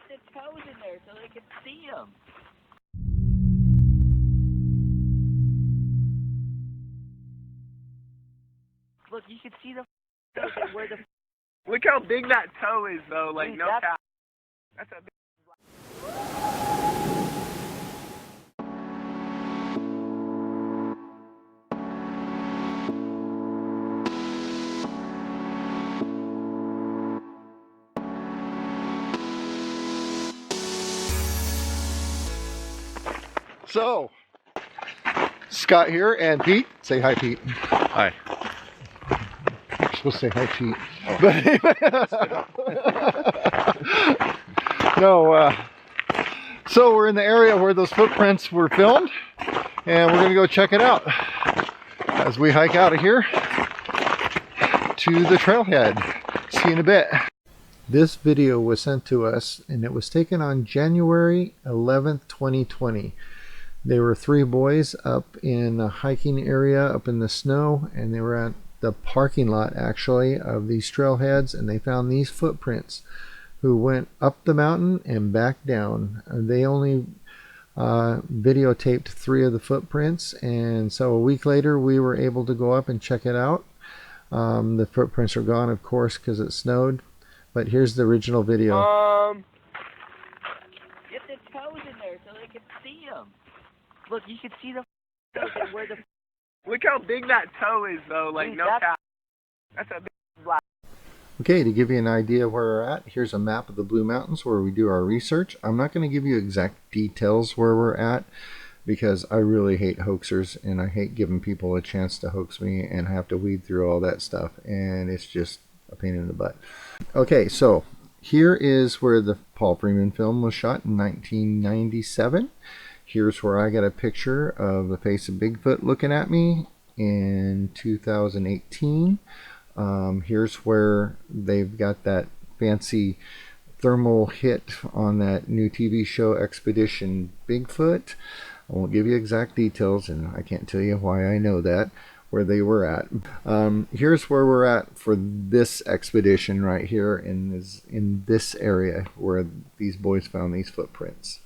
their toes in there so they can see them. Look, you can see the where the. Look how big that toe is, though. Like, no cap. That's a big. So, Scott here and Pete. Say hi, Pete. Hi. You're supposed to say hi, Pete. Oh. No, so we're in the area where those footprints were filmed, and we're going to go check it out as we hike out of here to the trailhead. See you in a bit. This video was sent to us, and it was taken on January 11th, 2020. There were three boys up in a hiking area up in the snow, and they were at the parking lot actually of these trailheads, and they found these footprints who went up the mountain and back down. They only videotaped 3 of the footprints, and so a week later we were able to go up and check it out. The footprints are gone, of course, because it snowed, but here's the original video. Get their toes in there so they can see them. Look, you can see the where the. Look how big that toe is, though. Like, no cap. That's a big black. Okay, to give you an idea of where we're at, here's a map of the Blue Mountains where we do our research. I'm not going to give you exact details where we're at because I really hate hoaxers, and I hate giving people a chance to hoax me and have to weed through all that stuff, and it's just a pain in the butt. Okay, so here is where the Paul Freeman film was shot in 1997. Here's where I got a picture of the face of Bigfoot looking at me in 2018. Here's where they've got that fancy thermal hit on that new TV show Expedition Bigfoot. I won't give you exact details, and I can't tell you why I know that, where they were at. Here's where we're at for this expedition right here in this area where these boys found these footprints.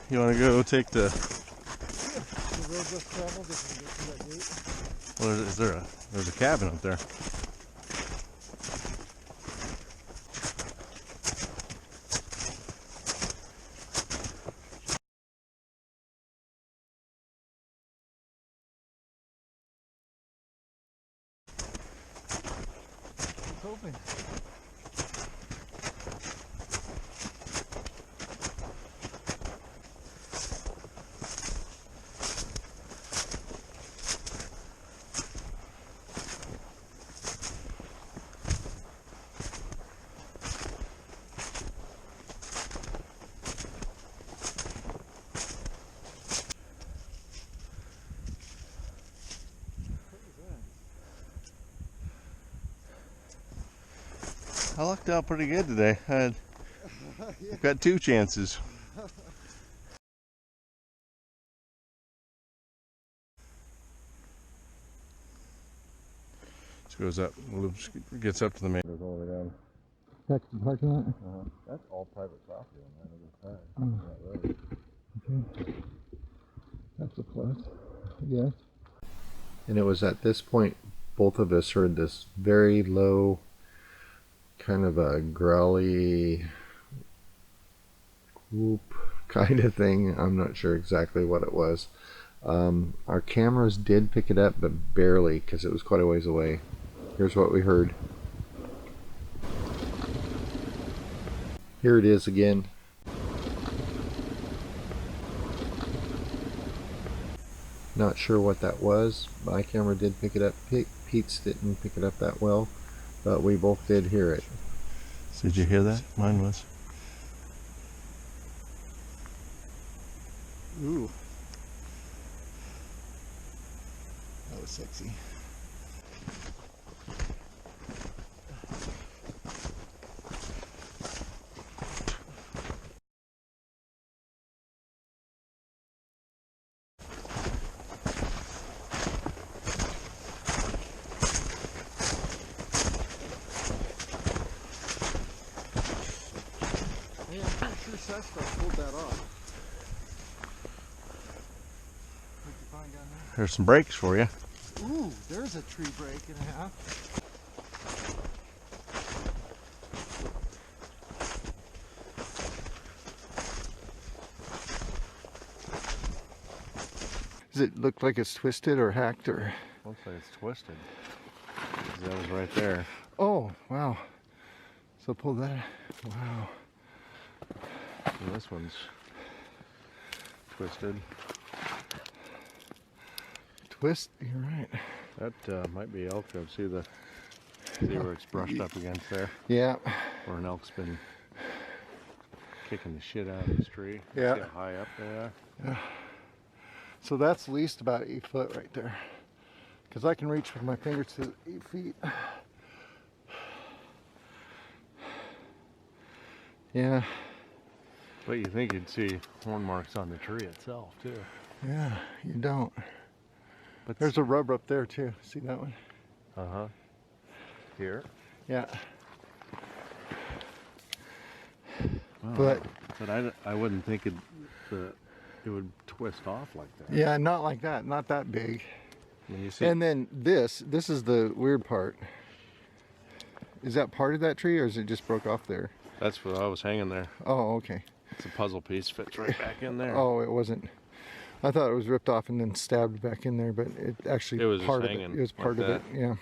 You want to go take the... Well, there's a cabin up there. It's open. I lucked out pretty good today. I've got 2 chances. This goes up, gets up to the main. Goes all the way down. Back to the parking lot? That's all private property on that other side. Okay. That's a plus, I guess. And it was at this point both of us heard this very low, kind of a growly whoop kind of thing. I'm not sure exactly what it was. Our cameras did pick it up, but barely, because it was quite a ways away. Here's what we heard. Here it is again. Not sure what that was. My camera did pick it up. Pete's didn't pick it up that well, but we both did hear it. Did you hear that? Mine was. Ooh. That was sexy. Hey, I'm pretty sure Sasquatch pulled that off. What'd you find down there? There's some breaks for you. Ooh, there's a tree break and a half. Does it look like it's twisted or hacked or? Looks like it's twisted. That was right there. Oh, wow. So pull that. Wow. And this one's twisted. Twist, you're right. That might be elk rib. See where it's brushed up against there? Yeah. Or an elk's been kicking the shit out of this tree. Yeah. See how high up they are? Yeah. So that's at least about 8 foot right there. Because I can reach with my fingers to 8 feet. Yeah. But you think you'd see horn marks on the tree itself too. Yeah, you don't. But There's a rub up there too. See that one? Uh-huh. Here? Yeah. Well, But I wouldn't think it would twist off like that. yeah, not like that. Not that big. I mean, you see, And then this is the weird part. Is that part of that tree or is it just broke off there? that's what I was hanging there. Oh, okay. It's a puzzle piece, fits right back in there. Oh, it wasn't. I thought it was ripped off and then stabbed back in there, but it actually It was part just of it. hanging It was part like of it. Yeah.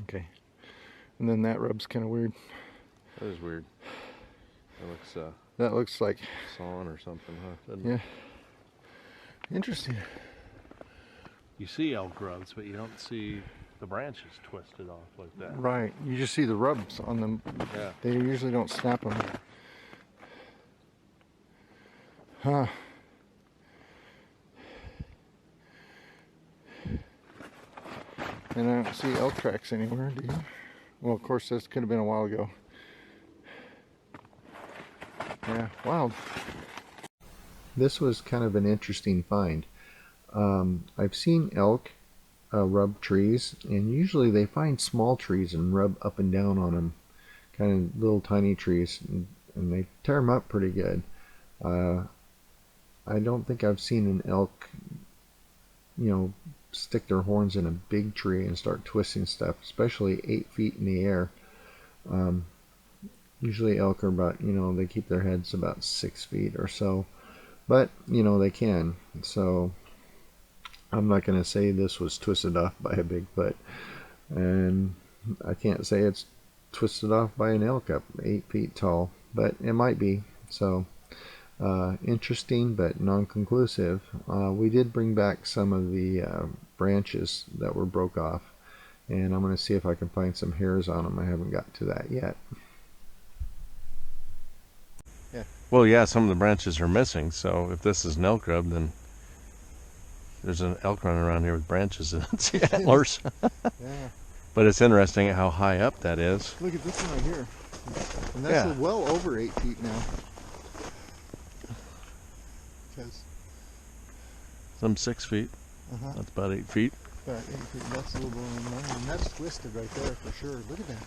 Okay. And then that rub's kind of weird. That is weird. It looks That looks like, sawn or something, huh? Doesn't it? yeah. Interesting. You see elk rubs, but you don't see the branches twisted off like that. Right. You just see the rubs on them. Yeah. They usually don't snap them. Huh. And I don't see elk tracks anywhere, do you? Well, of course, this could have been a while ago. Yeah, wow. This was kind of an interesting find. I've seen elk rub trees, and usually they find small trees and rub up and down on them. Kind of little tiny trees, and they tear them up pretty good. I don't think I've seen an elk, stick their horns in a big tree and start twisting stuff, especially 8 feet in the air. Usually elk are about, they keep their heads about 6 feet or so, but they can. So I'm not going to say this was twisted off by a Bigfoot, and I can't say it's twisted off by an elk up 8 feet tall, but it might be. So interesting but non-conclusive. We did bring back some of the branches that were broke off, and I'm going to see if I can find some hairs on them. I haven't got to that yet. Yeah. Well, yeah, some of the branches are missing, so if this is an elk rub, then there's an elk running around here with branches in its antlers. Yeah. But it's interesting how high up that is. Look at this one right here. And that's well over 8 feet now. Because Some 6 feet. That's about 8 feet. about 8 feet. That's a little bit more. And that's twisted right there for sure. Look at that.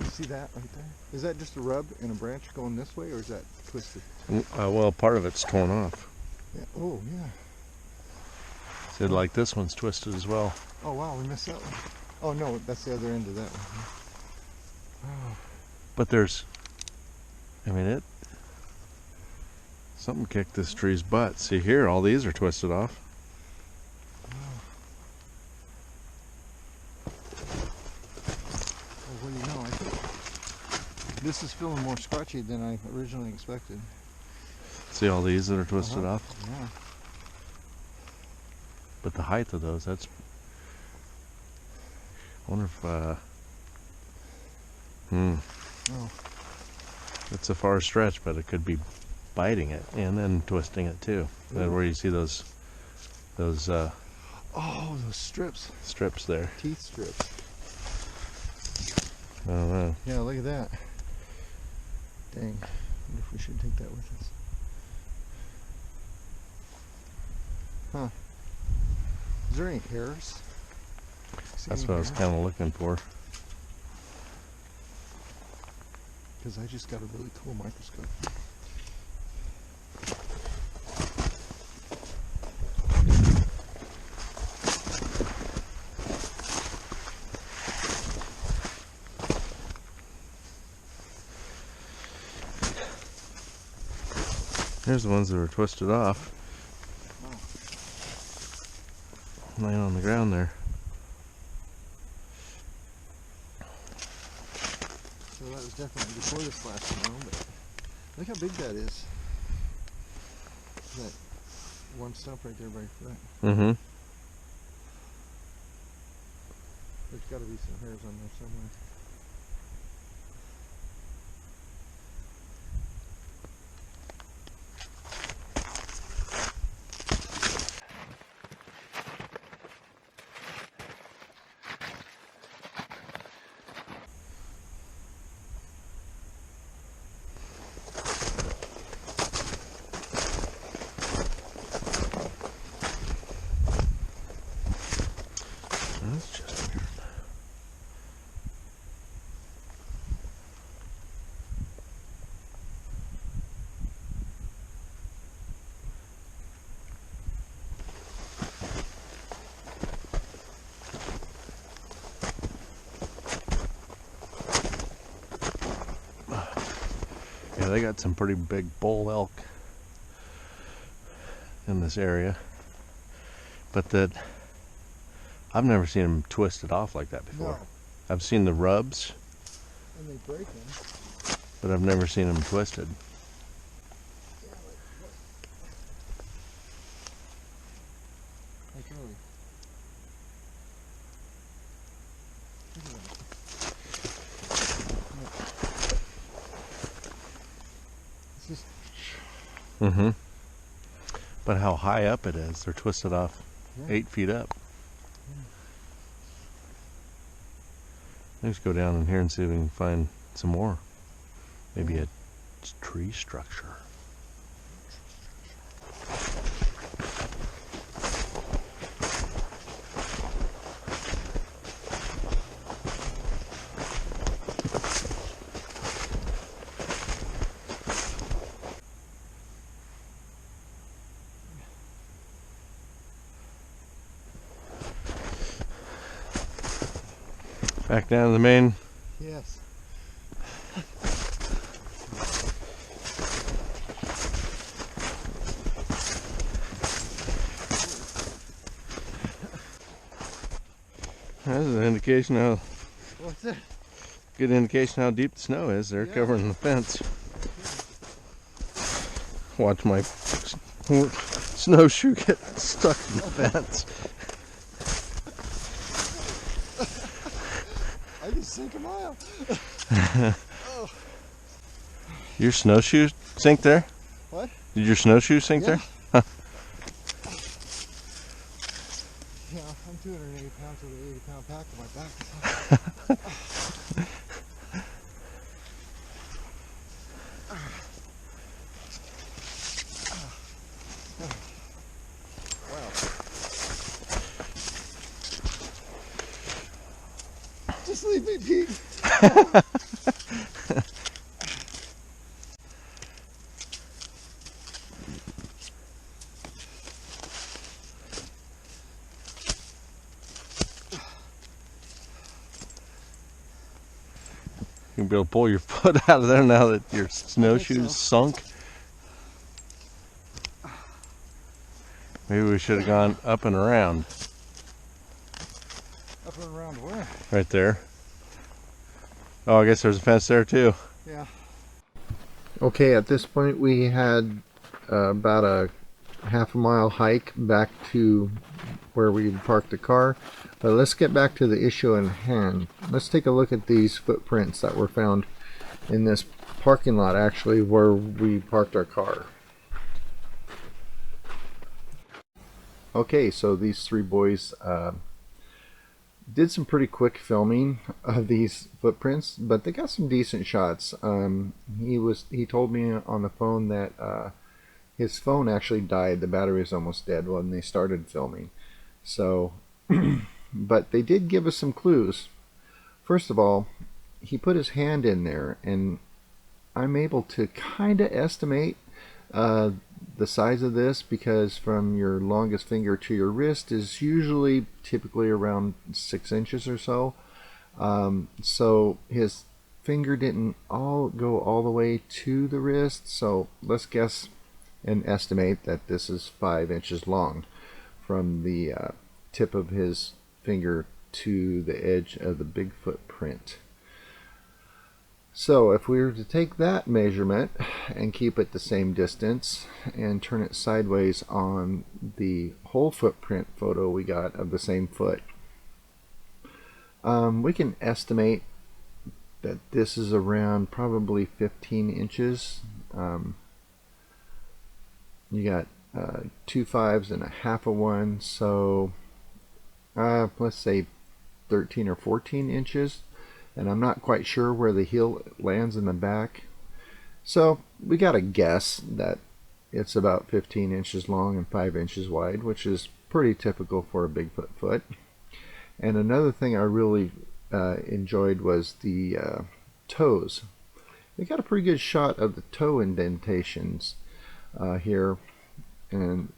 You see that right there? Is that just a rub and a branch going this way, or is that twisted? Well, part of it's torn off. Yeah. Oh, yeah. So like this one's twisted as well. Oh, wow, we missed that one. Oh, no, that's the other end of that one. Oh. But there's, something kicked this tree's butt. See here, all these are twisted off. Well, what do you know? I think This is feeling more scratchy than I originally expected. See all these that are twisted off? Yeah. But the height of those, that's... I wonder if, Oh. It's a far stretch, but it could be biting it and then twisting it too. And where you see those Oh, those strips. strips there. Teeth strips. I don't know. Yeah, look at that. Dang. I wonder if we should take that with us. Huh. Is there any hairs? That's what I was kind of looking for. Because I just got a really cool microscope. Here's the ones that were twisted off. Laying on the ground there. So that was definitely before this last snow, but look how big that is. That one stump right there by your foot. Mm-hmm. There's got to be some hairs on there somewhere. That's just weird. Yeah, they got some pretty big bull elk in this area, but that I've never seen them twisted off like that before. No. I've seen the rubs, And they break them. but I've never seen them twisted. Like really. Look at that. It's just Mm-hmm. But how high up it is, they're twisted off 8 feet up. Let's go down in here and see if we can find some more. Maybe a tree structure. Back down to the main. Yes. That's an indication how What's that? good indication how deep the snow is. They're covering the fence. Watch my snowshoe get stuck in the fence. I can sink a mile. Your snowshoe sink there? What? Did your snowshoe sink there? Yeah, I'm 280 pounds with an 80-pound pack on my back. Wow. Just leave me be. You'll be able to pull your foot out of there now that your snowshoe's sunk. Maybe we should have gone up and around. Up and around where? Right there. Oh, I guess there's a fence there too. Yeah. Okay, at this point we had about a half-a-mile hike back to where we parked the car. But let's get back to the issue in hand. Let's take a look at these footprints that were found in this parking lot, actually, where we parked our car. Okay, so these three boys did some pretty quick filming of these footprints, but they got some decent shots. He told me on the phone that his phone actually died. The battery was almost dead when they started filming. So, but they did give us some clues. First of all, he put his hand in there, and I'm able to kind of estimate the size of this, because from your longest finger to your wrist is usually typically around 6 inches or so. So his finger didn't go all the way to the wrist, so let's guess and estimate that this is 5 inches long from the tip of his finger to the edge of the Bigfoot print. So if we were to take that measurement and keep it the same distance and turn it sideways on the whole footprint photo we got of the same foot, we can estimate that this is around probably 15 inches. You got 2 5s and a half of one, so let's say 13 or 14 inches. And I'm not quite sure where the heel lands in the back, so we got to guess that it's about 15 inches long and 5 inches wide, which is pretty typical for a Bigfoot foot. And another thing I really enjoyed was the toes. We got a pretty good shot of the toe indentations here, and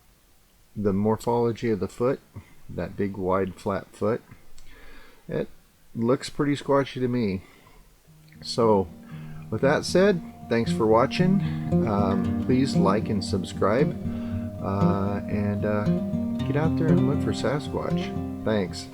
the morphology of the foot, that big wide flat foot. It looks pretty squatchy to me. So with that said, thanks for watching. Please like and subscribe, and get out there and look for Sasquatch. Thanks.